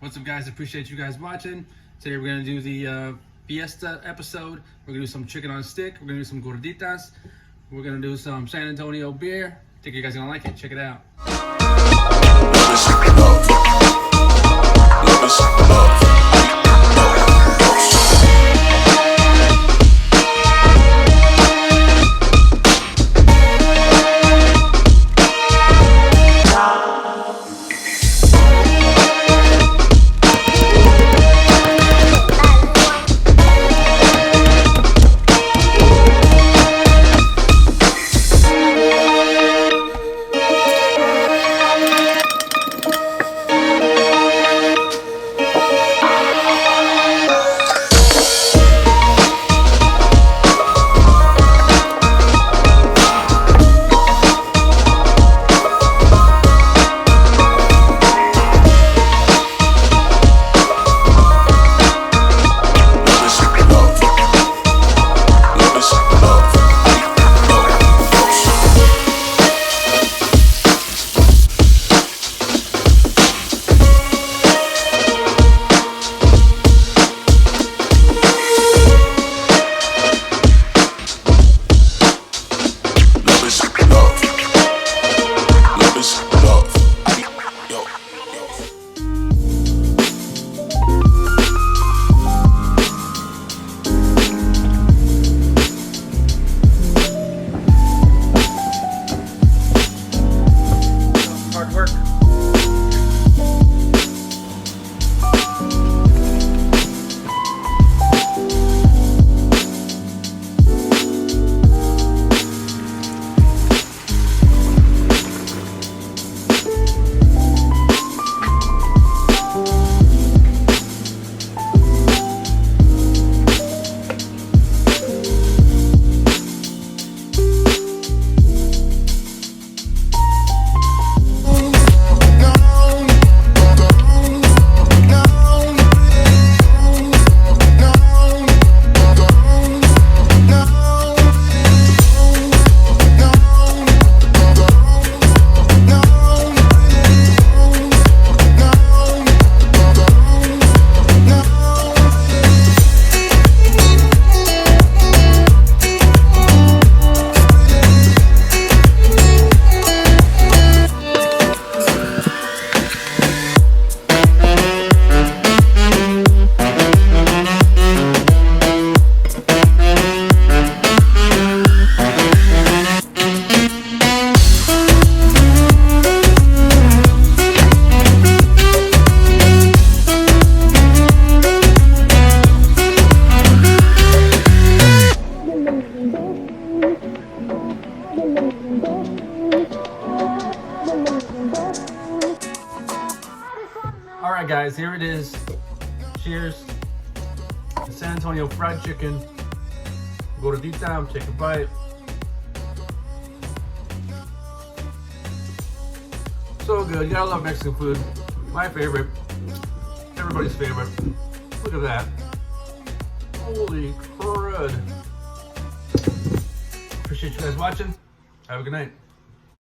What's up, guys? Appreciate you guys watching. Today we're gonna do the fiesta episode. We're gonna do some chicken on a stick. We're gonna do some gorditas. We're gonna do some San Antonio beer. Think you guys are gonna like it. Check it out. Alright guys, here it is. Cheers. The San Antonio fried chicken. Gordita, take a bite. So good, you gotta love Mexican food. My favorite. Everybody's favorite. Look at that. Holy crud. Appreciate you guys watching. Have a good night.